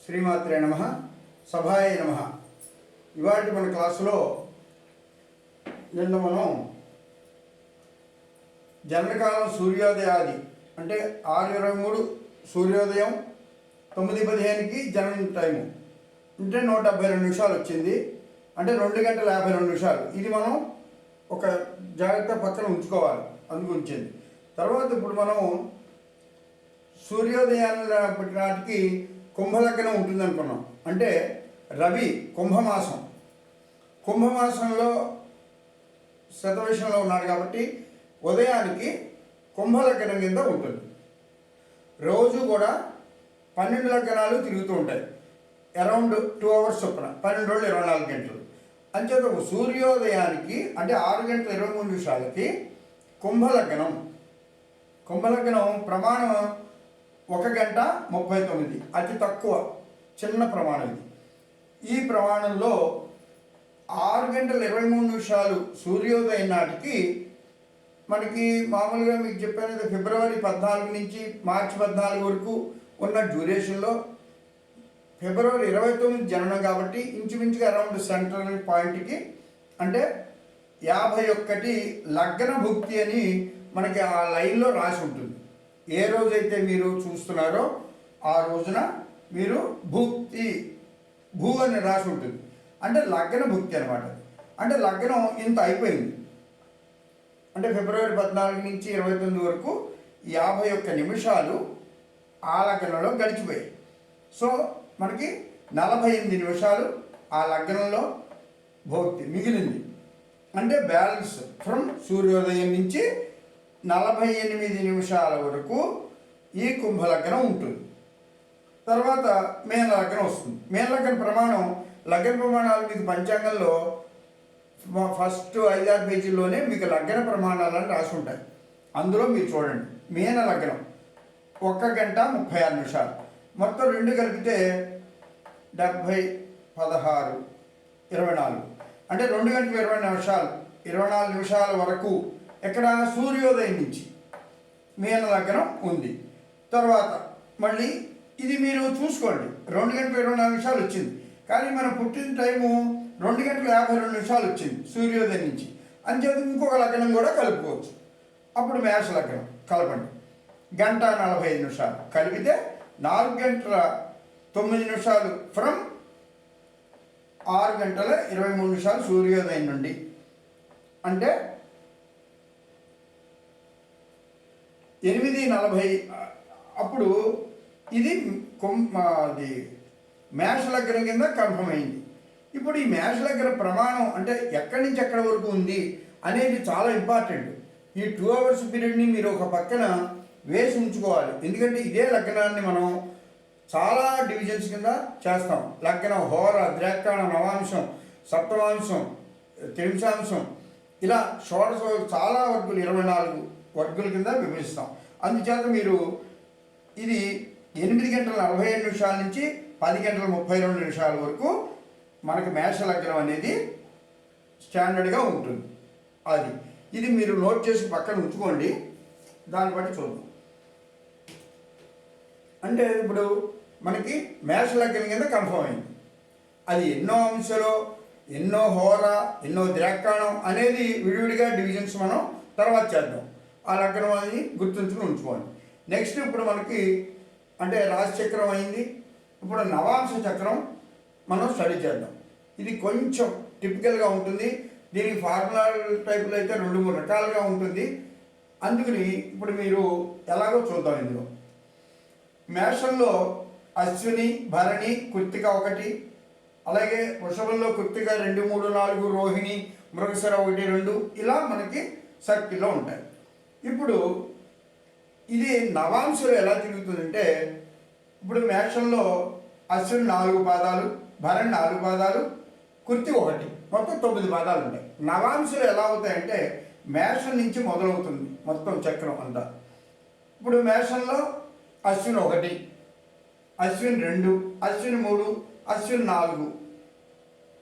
శ్రీమాత్రే నమః. సభాయ నమః. ఇవాటి మన క్లాసులో నిన్న మనం జననకాలం సూర్యోదయాది అంటే 6:23 సూర్యోదయం, 9:15కి జనన టైము అంటే 172 నిమిషాలు వచ్చింది. అంటే 2 గంటల 52 నిమిషాలు. ఇది మనం ఒక జాగ్రత్త పక్కన ఉంచుకోవాలి, అందుగురించింది. తర్వాత ఇప్పుడు మనం సూర్యోదయాన్ని నాటికి కుంభలగ్నం ఉంటుంది అనుకున్నాం. అంటే రవి కుంభమాసం, కుంభమాసంలో శతవిషంలో ఉన్నాడు కాబట్టి ఉదయానికి కుంభలగ్నం కింద ఉంటుంది. రోజు కూడా 12 లగ్నాలు తిరుగుతూ ఉంటాయి, అరౌండ్ 2 అవర్స్ చొప్పున, 12 రోజులు 24 గంటలు. అంచేత సూర్యోదయానికి అంటే 6:23 కుంభలగ్నం. కుంభలగ్నం ప్రమాణం 1:39, అతి తక్కువ చిన్న ప్రమాణం ఇది. ఈ ప్రమాణంలో 6:23 సూర్యోదయం నాటికి మనకి మామూలుగా మీకు చెప్పాను, ఫిబ్రవరి 14 నుంచి మార్చి 14 వరకు ఉన్న డ్యూరేషన్లో ఫిబ్రవరి 29 జననం కాబట్టి ఇంచుమించుగా అరౌండ్ సెంట్రల్ పాయింట్కి అంటే 51 లగ్న భుక్తి అని మనకి ఆ లైన్లో రాసి ఉంటుంది. ఏ రోజైతే మీరు చూస్తున్నారో ఆ రోజున మీరు భుక్తి భూ అని రాసి ఉంటుంది. అంటే లగ్న భుక్తి అనమాట. అంటే లగ్నం ఇంత అయిపోయింది. అంటే ఫిబ్రవరి 14 నుంచి 29 వరకు 51 నిమిషాలు ఆ లగ్నంలో గడిచిపోయాయి. సో మనకి 48 నిమిషాలు ఆ లగ్నంలో భోక్తి మిగిలింది. అంటే బ్యాలెన్స్ ఫ్రమ్ సూర్యోదయం నుంచి 48 నిమిషాల వరకు ఈ కుంభలగ్నం ఉంటుంది. తర్వాత మేన లగ్నం వస్తుంది. మేన లగ్న ప్రమాణం, లగ్న ప్రమాణాలు మీకు పంచాంగంలో ఫస్ట్ 5-6 పేజీల్లోనే మీకు లగ్న ప్రమాణాలని రాసి ఉంటాయి. అందులో మీరు చూడండి, మేన లగ్నం 1:36 మొత్తం 2 కలిపితే 70, 16, 24 అంటే 2:24 నిమిషాల వరకు ఎక్కడ సూర్యోదయం నుంచి మీన లగ్నం ఉంది. తర్వాత మళ్ళీ ఇది మీరు చూసుకోండి, 2:24 వచ్చింది. కానీ మనం పుట్టిన టైము 2:52 వచ్చింది సూర్యోదయం నుంచి. అంచేత ఇంకొక లగ్నం కూడా కలుపుకోవచ్చు. అప్పుడు మేష లగ్నం కలపండి, 1:45 కలిపితే 4:09 ఫ్రమ్ 6:23 సూర్యోదయం నుండి. అంటే 8:40 అప్పుడు ఇది మేష లగ్నం కింద కన్ఫర్మ్ అయింది. ఇప్పుడు ఈ మేష లగ్న ప్రమాణం అంటే ఎక్కడి నుంచి ఎక్కడి వరకు ఉంది అనేది చాలా ఇంపార్టెంట్. ఈ 2 అవర్స్ పీరియడ్ని మీరు ఒక పక్కన వేసి ఉంచుకోవాలి. ఎందుకంటే ఇదే లగ్నాన్ని మనం చాలా డివిజన్స్ కింద చేస్తాం. లగ్నం, హోర, ద్రాక్షాణ, నవాంశం, సప్తమాంశం, త్రింశాంశం, ఇలా షోడశ చాలా వర్గులు 24 వర్గుల కింద విభజిస్తాం. అందుచేత మీరు ఇది 8:47 నుంచి 10:32 వరకు మనకి మేష లగ్నం అనేది స్టాండర్డ్గా ఉంటుంది. ఇది మీరు నోట్ చేసి పక్కన ఉంచుకోండి, దాన్ని బట్టి చూద్దాం. అంటే ఇప్పుడు మనకి మేష లగ్నం కింద కన్ఫర్మ్ అయింది. అది ఎన్నో అంశాలు, ఎన్నో హోర, ఎన్నో ద్రాక్షాణం అనేది విడివిడిగా డివిజన్స్ మనం తర్వాత చేద్దాం. ఆ లగ్నం అనేది గుర్తుంచుకుని ఉంచుకోండి. నెక్స్ట్ ఇప్పుడు మనకి అంటే రాశి చక్రం అయింది. ఇప్పుడు నవాంశ చక్రం మనం స్టడీ చేద్దాం. ఇది కొంచెం టిపికల్గా ఉంటుంది. దీనికి ఫార్ములా టైపులో అయితే 2-3 రకాలుగా ఉంటుంది. అందుకని ఇప్పుడు మీరు ఎలాగో చూద్దాం. ఇందులో మేషంలో అశ్విని, భరణి, కృత్తిక 1, అలాగే వృషభంలో కృత్తిక 2, 3, 4, రోహిణి, మృగశిర 1, 2 ఇలా మనకి సర్కిల్లో ఉంటాయి. ఇప్పుడు ఇది నవాంశలో ఎలా తిరుగుతుందంటే, ఇప్పుడు మేషంలో అశ్విని 4 పాదాలు, భరణి 4 పాదాలు, కృత్తిక 1, మొత్తం 9 పాదాలు ఉంటాయి. నవాంశలు ఎలా అవుతాయంటే మేషం నుంచి మొదలవుతుంది మొత్తం చక్రం అంతా. ఇప్పుడు మేషంలో అశ్విని 1, అశ్విని 2, అశ్విని 3, అశ్విని 4,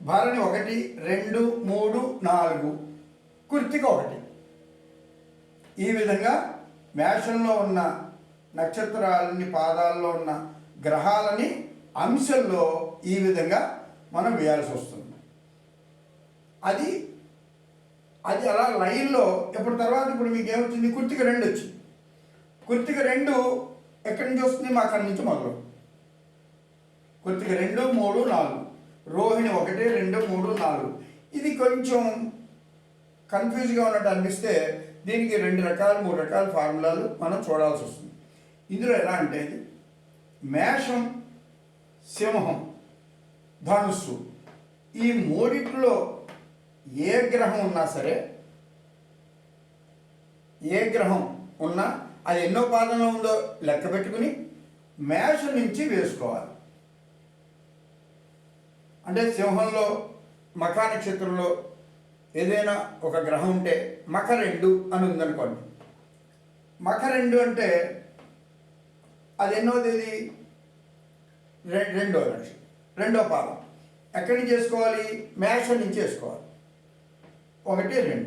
భరణి 1, 2, 3, 4, కృత్తిక 1. ఈ విధంగా మేషంలో ఉన్న నక్షత్రాలని, పాదాల్లో ఉన్న గ్రహాలని అంశంలో ఈ విధంగా మనం వేయాల్సి వస్తుంది. అది అది అలా లైన్లో ఇప్పుడు తర్వాత ఇప్పుడు మీకు ఏమొచ్చింది, కృత్తిక 2 వచ్చింది. కృత్తిక 2 ఎక్కడి నుంచి వస్తుంది, మా అక్కడి నుంచి మొదలు. కృత్తిక 2, 3, 4, రోహిణి 1, 2, 3, 4. ఇది కొంచెం కన్ఫ్యూజ్గా ఉన్నట్టు అనిపిస్తే దీనికి 2 రకాలు 3 రకాల ఫార్ములాలు మనం చూడాల్సి వస్తుంది. ఇందులో ఎలా అంటే ఇది మేషం, సింహం, ధనుస్సు ఈ మూడిట్లో ఏ గ్రహం ఉన్నా సరే, ఏ గ్రహం ఉన్నా అది ఎన్నో పాదంలో ఉందో లెక్క పెట్టుకుని మేషం నుంచి వేసుకోవాలి. అంటే సింహంలో మఖ నక్షత్రంలో ఏదైనా ఒక గ్రహం ఉంటే మఖ 2 అని ఉందనుకోండి. మఖ 2 అంటే అది ఎన్నో తేదీ, 2వ నక్షత్రం, 2వ పాదం. ఎక్కడి నుంచి చేసుకోవాలి, మేషం నుంచి వేసుకోవాలి. 1, 2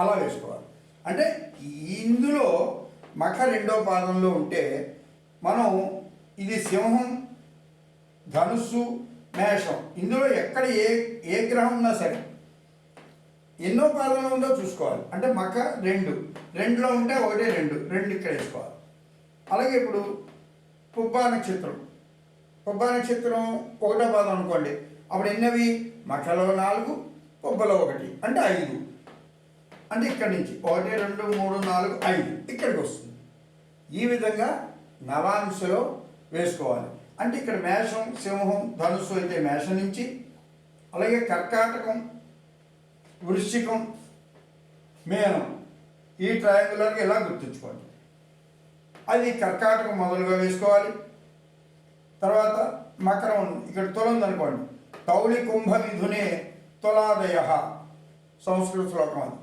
అలా వేసుకోవాలి. అంటే ఇందులో మఖ 2వ పాదంలో ఉంటే మనం ఇది సింహం, ధనుస్సు, మేషం ఇందులో ఎక్కడ ఏ గ్రహం ఉన్నా సరే ఎన్నో పాదంలో ఉందో చూసుకోవాలి. అంటే మఖ 2లో ఉంటే 1, 2 ఇక్కడ వేసుకోవాలి. అలాగే ఇప్పుడు పుబ్బా నక్షత్రం 1వ పాదం అనుకోండి, అప్పుడు ఎన్నవి, మఖలో 4, పుబ్బలో 1 అంటే 5. అంటే ఇక్కడి నుంచి 1, 2, 3, 4, 5 ఇక్కడికి వస్తుంది. ఈ విధంగా నవాంశలో వేసుకోవాలి. అంటే ఇక్కడ మేషం, సింహం, ధనుస్సు అయితే మేషం నుంచి, అలాగే కర్కాటకం, వృశ్చికం, మేనం ఈ ట్రయాంగులర్కి ఇలా గుర్తుంచుకోండి. అది కర్కాటకం మొదలుగా వేసుకోవాలి. తర్వాత మకరం ఇక్కడ తుల ఉందనుకోండి, తౌళి కుంభ మిథునే తులాదయ సంస్కృత శ్లోకం అది.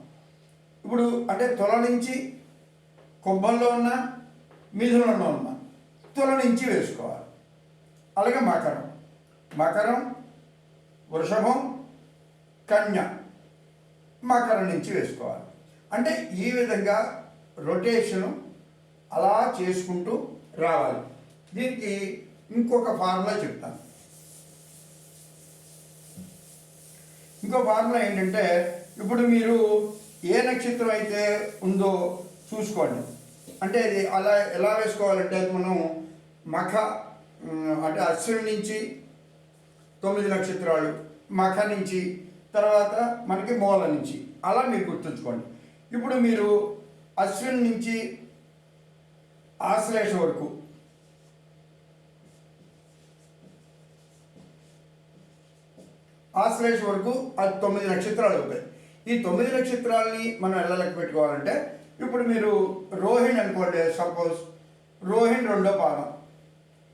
ఇప్పుడు అంటే తుల నుంచి కుంభంలో ఉన్న, మిథునంలో ఉన్న తుల నుంచి వేసుకోవాలి. అలాగే మకరం, వృషభం, కన్య మకరం నుంచి వేసుకోవాలి. అంటే ఈ విధంగా రొటేషను అలా చేసుకుంటూ రావాలి. దీనికి ఇంకొక ఫార్ములా చెప్తాను. ఇంకో ఫార్ములా ఏంటంటే, ఇప్పుడు మీరు ఏ నక్షత్రం అయితే ఉందో చూసుకోండి. అంటే అది అలా ఎలా వేసుకోవాలంటే, అది మనం మఖ అంటే అశ్విని నుంచి 9 నక్షత్రాలు, మఖ నుంచి, తర్వాత మనకి మూల నుంచి అలా మీరు గుర్తుంచుకోండి. ఇప్పుడు మీరు అశ్విని నుంచి ఆశ్లేష వరకు అది 9 నక్షత్రాలు అవుతాయి. ఈ 9 నక్షత్రాలని మనం ఎలా లెక్క పెట్టుకోవాలంటే, ఇప్పుడు మీరు రోహిణి అనుకోండి, సపోజ్ రోహిణి 2వ పాదం.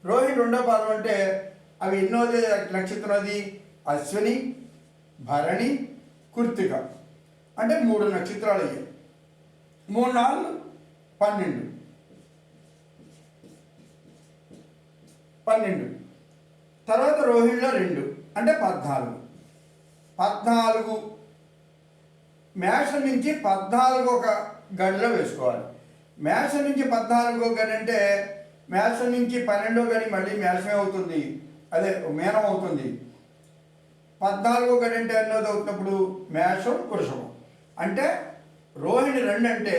రోహిణి 2వ పాదం అంటే అవి ఎన్నోది నక్షత్రం, అది అశ్విని, భరణి, కృత్తిక అంటే 3 నక్షత్రాలు అయ్యాయి. 3, 4, 12. తర్వాత రోహిణిలో 2 అంటే 14. మేషం నుంచి 14 ఒక గడిలో వేసుకోవాలి. మేషం నుంచి 14 గడి అంటే మేషం నుంచి 12వ గడి మళ్ళీ మేషమే అవుతుంది, అదే మేనం అవుతుంది. 14వ గడి అంటే ఎన్నోది అవుతున్నప్పుడు మేషం, వృషభం. అంటే రోహిణి 2 అంటే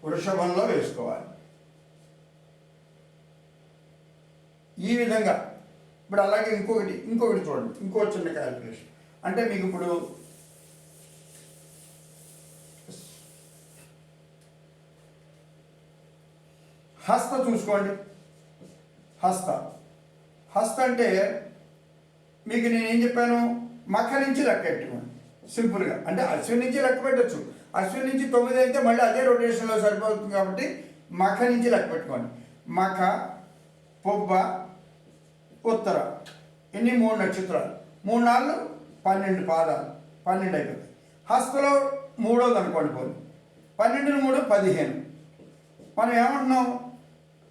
వృషభంలో వేసుకోవాలి. ఈ విధంగా ఇప్పుడు అలాగే ఇంకొకటి చూడండి, ఇంకో చిన్న క్యాలిక్యులేషన్. అంటే మీకు ఇప్పుడు హస్త చూసుకోండి. హస్త అంటే మీకు నేనేం చెప్పాను, మఖ నుంచి లెక్క పెట్టుకోండి సింపుల్గా. అంటే అశ్విని నుంచి లెక్క పెట్టచ్చు. అశ్విని నుంచి 9 అయితే మళ్ళీ అదే రొటేషన్లో సరిపోతుంది కాబట్టి మఖ నుంచి లెక్క పెట్టుకోండి. మఖ, పొబ్బ, ఉత్తర ఎన్ని 3 నక్షత్రాలు, 3, 4, 12 పాదాలు, 12 అయిపోతాయి. హస్తలో 3వది అనుకోండి, 12, 3, 15. మనం ఏమంటున్నాం,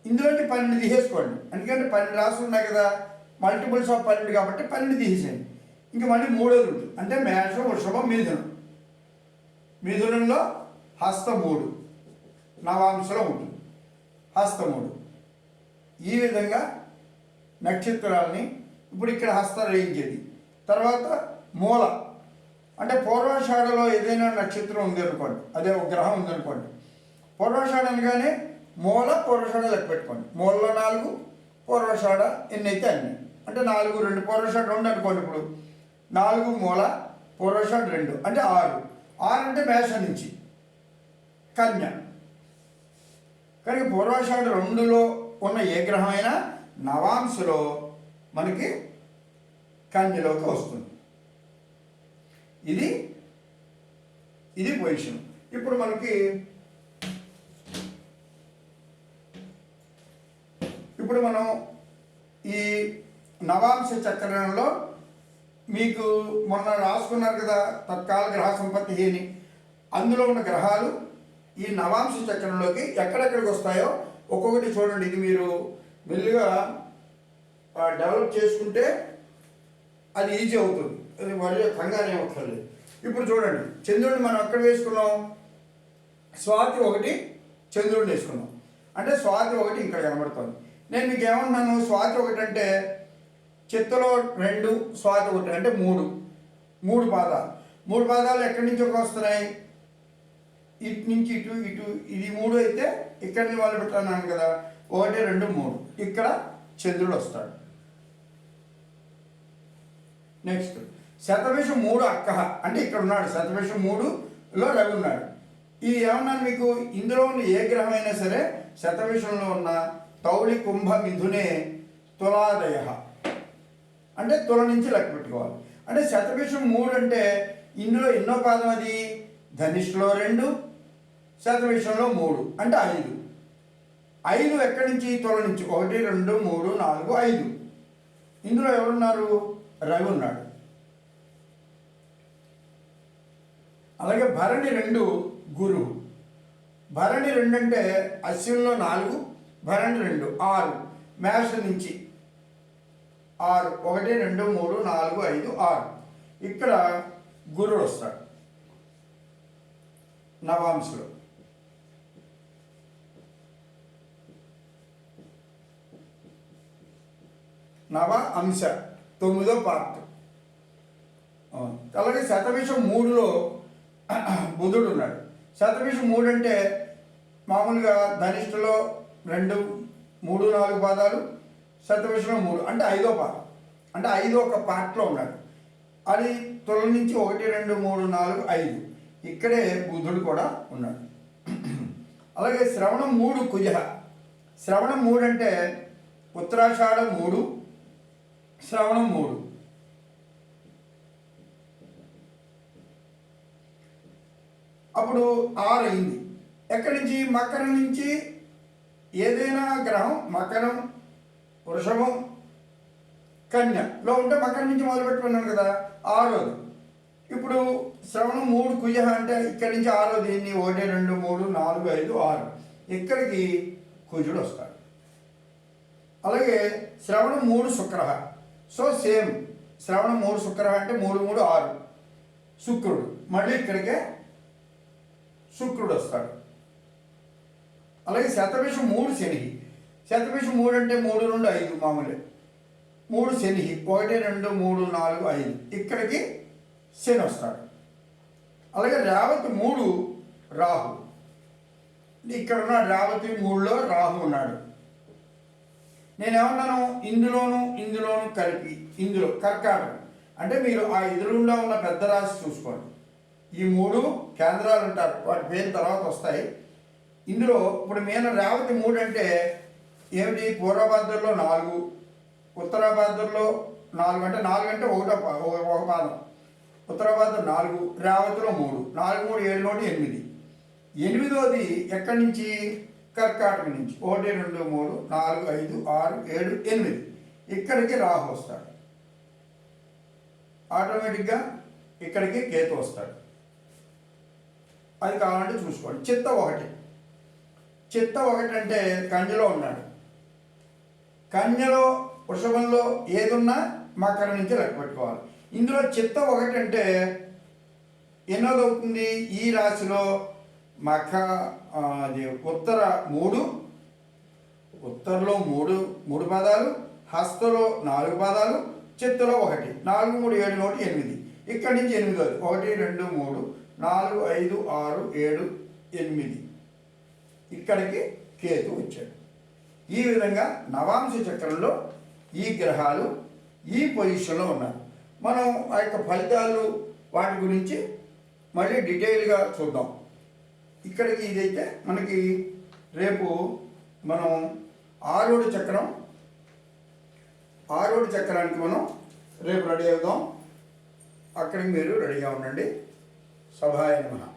ఇందులోకి 12 తీసేసుకోండి. ఎందుకంటే 12 రాసులు ఉన్నాయి కదా, మల్టిపుల్స్ ఆఫ్ 12 కాబట్టి 12 తీసేసేయండి. ఇంక మళ్ళీ 3వది ఉంటుంది. అంటే మేషం, వృషభం, మిథునంలో హస్త 3 నవాంశలో ఉంటుంది. హస్త 3 ఈ విధంగా నక్షత్రాలని ఇప్పుడు ఇక్కడ హస్త వేయించేది. తర్వాత మూల అంటే పూర్వాషాఢలో ఏదైనా నక్షత్రం ఉంది అనుకోండి, అదే ఒక గ్రహం ఉందనుకోండి, పూర్వాషాఢ అనగానే మూల పూర్వాషాఢ లెక్క పెట్టుకోండి. మూలలో 4, పూర్వాషాఢ ఎన్ని అయితే అన్ని, అంటే 4, 2 పూర్వాషాఢ 2 అనుకోండి. ఇప్పుడు 4 మూల పూర్వాషాఢ 2 అంటే 6. 6 అంటే మేషం నుంచి కన్య. కానీ పూర్వాషాఢ 2లో ఉన్న ఏ గ్రహం అయినా నవాంశలో మనకి కన్యలోకి వస్తుంది. ఇది పొజిషన్. ఇప్పుడు మనం ఈ నవాంశ చక్రంలో మీకు మొన్న రాసుకున్నారు కదా తత్కాల గ్రహ సంపత్తి అని, అందులో ఉన్న గ్రహాలు ఈ నవాంశ చక్రంలోకి ఎక్కడెక్కడికి వస్తాయో ఒక్కొక్కటి చూడండి. ఇది మీరు మెల్లిగా డెవలప్ చేసుకుంటే అది ఈజీ అవుతుంది, అది మరి కంగారు ఏమక్కర్లేదు. ఇప్పుడు చూడండి, చంద్రుడిని మనం ఎక్కడ వేసుకున్నాం? స్వాతి 1 చంద్రుడిని వేసుకున్నాం, అంటే స్వాతి 1 ఇక్కడ కనబడుతుంది. నేను మీకు ఏమన్నాను? స్వాతి 1 అంటే చిత్తలో 2, స్వాతి 1 అంటే 3 పాదాలు. 3 పాదాలు ఎక్కడి నుంచి వస్తున్నాయి? ఇటు నుంచి ఇటు, ఇది 3 అయితే ఇక్కడ నుంచి వాళ్ళు పెట్టాను కదా, 1, 2, 3 ఇక్కడ చంద్రుడు వస్తాడు. నెక్స్ట్ శతభిషం 3 అక్క అంటే ఇక్కడ ఉన్నాడు. శతభిషం 3లో రవి ఉన్నాడు. ఈ ఏమన్నాను మీకు? ఇందులో ఉన్న ఏ గ్రహం అయినా సరే శతభిషంలో ఉన్న తౌళి కుంభ మిథునే తులాదయ అంటే తుల నుంచి లెక్క పెట్టుకోవాలి. అంటే శతభిషం 3 అంటే ఇందులో ఎన్నో పాదం అది? ధనిష్లో 2, శతభిషంలో 3 అంటే 5. 5 ఎక్కడి నుంచి? తుల నుంచి. 1, 2, 3, 4, 5. ఇందులో ఎవరున్నారు? రవి ఉన్నాడు. అలాగే భరణి 2 గురువు. భరణి 2 అంటే అశ్విన్లో 4, భరణి 2 6. మేషం నుంచి 6, 1, 2, 3, 4, 5, 6. ఇక్కడ గురుడు వస్తాడు నవాంశలో. నవ అంశ 9వ పార్ట్. అలాగే శతభిషం 3లో బుధుడు ఉన్నాడు. శతభిషం 3 అంటే మామూలుగా ధనిష్ఠలో 2, 3, 4 పాదాలు, శతభిషంలో 3 అంటే 5వ పాదం, అంటే 5 ఒక పార్ట్లో ఉన్నాడు. అది తుల నుంచి 1, 2, 3, 4, 5 ఇక్కడే బుధుడు కూడా ఉన్నాడు. అలాగే శ్రవణం 3 కుజ. శ్రవణం 3 అంటే ఉత్తరాషాఢం 3, శ్రవణం 3. అప్పుడు 6 అయింది. ఎక్కడి నుంచి? మకరం నుంచి. ఏదైనా గ్రహం మకరం, వృషభం, కన్యలో ఉంటే మకరం నుంచి మొదలు పెట్టుకున్నాను కదా, 6వది. ఇప్పుడు శ్రవణం 3 కుజ అంటే ఇక్కడి నుంచి 6వది. 1, 2, 3, 4, 5, 6 ఇక్కడికి కుజుడు వస్తాడు. అలాగే శ్రవణం 3 శుక్ర. సో సేమ్ శ్రవణం 3 శుక్ర అంటే 3, 3, 6 శుక్రుడు. మళ్ళీ ఇక్కడికే శుక్రుడు వస్తాడు. అలాగే శతభిషం 3 శని. శతభిషం 3 అంటే 3, 2, 5 మామూలే. 3 శని. 1, 2, 3, 4, 5 ఇక్కడికి శని వస్తాడు. అలాగే రేవతి 3 రాహు. ఇక్కడ ఉన్న రేవతి 3లో రాహు ఉన్నాడు. నేనేమన్నాను? ఇందులోను కలిపి, ఇందులో కర్కాటకం అంటే మీరు ఆ ఎదురుండా ఉన్న పెద్ద రాశి చూసుకోండి. ఈ 3 కేంద్రాలు ఉంటారు, వాటి పేరు తర్వాత వస్తాయి. ఇందులో ఇప్పుడు నేను రేవతి 3 అంటే ఏమిటి? పూర్వభాద్రలో 4, ఉత్తరాభాద్రలో 4 అంటే 4 అంటే ఒక పాదం. ఉత్తరాభాద్ర 4, రేవతిలో 3, 4, 3, 7, 8. 8వది ఎక్కడి నుంచి? కర్కాటక నుంచి. 1, 2, 3, 4, 5, 6, 7, 8 ఇక్కడికి రాహు వస్తాడు. ఆటోమేటిక్గా ఇక్కడికి కేతు వస్తాడు. అది కావాలంటే చూసుకోండి. చిత్త 1 అంటే కన్యలో ఉన్నాడు. కన్యలో వృషభంలో ఏదున్నా మకరం నుంచి లెక్క పెట్టుకోవాలి. ఇందులో చిత్త 1 అంటే ఎన్నోది అవుతుంది? ఈ రాశిలో అది ఉత్తర 3, ఉత్తరలో 3 పాదాలు, హస్తలో 4 పాదాలు, చిత్తలో 1, 4, 3, 7, 1, 8. ఇక్కడి నుంచి 8வது 1, 2, 3, 4, 5, 6, 7, 8. ఇక్కడికి కేతు వచ్చాడు. ఈ విధంగా నవాంశ చక్రంలో ఈ గ్రహాలు ఈ పొజిషన్లో ఉన్నారు. మనం ఆ యొక్క ఫలితాలు వాటి గురించి మళ్ళీ డీటెయిల్గా చూద్దాం. ఇక్కడికి ఇదైతే మనకి రేపు మనం ఆరోడి చక్రానికి మనం రేపు రెడీ అవుదాం. అక్కడికి మీరు రెడీగా ఉండండి. సభాయ నమః.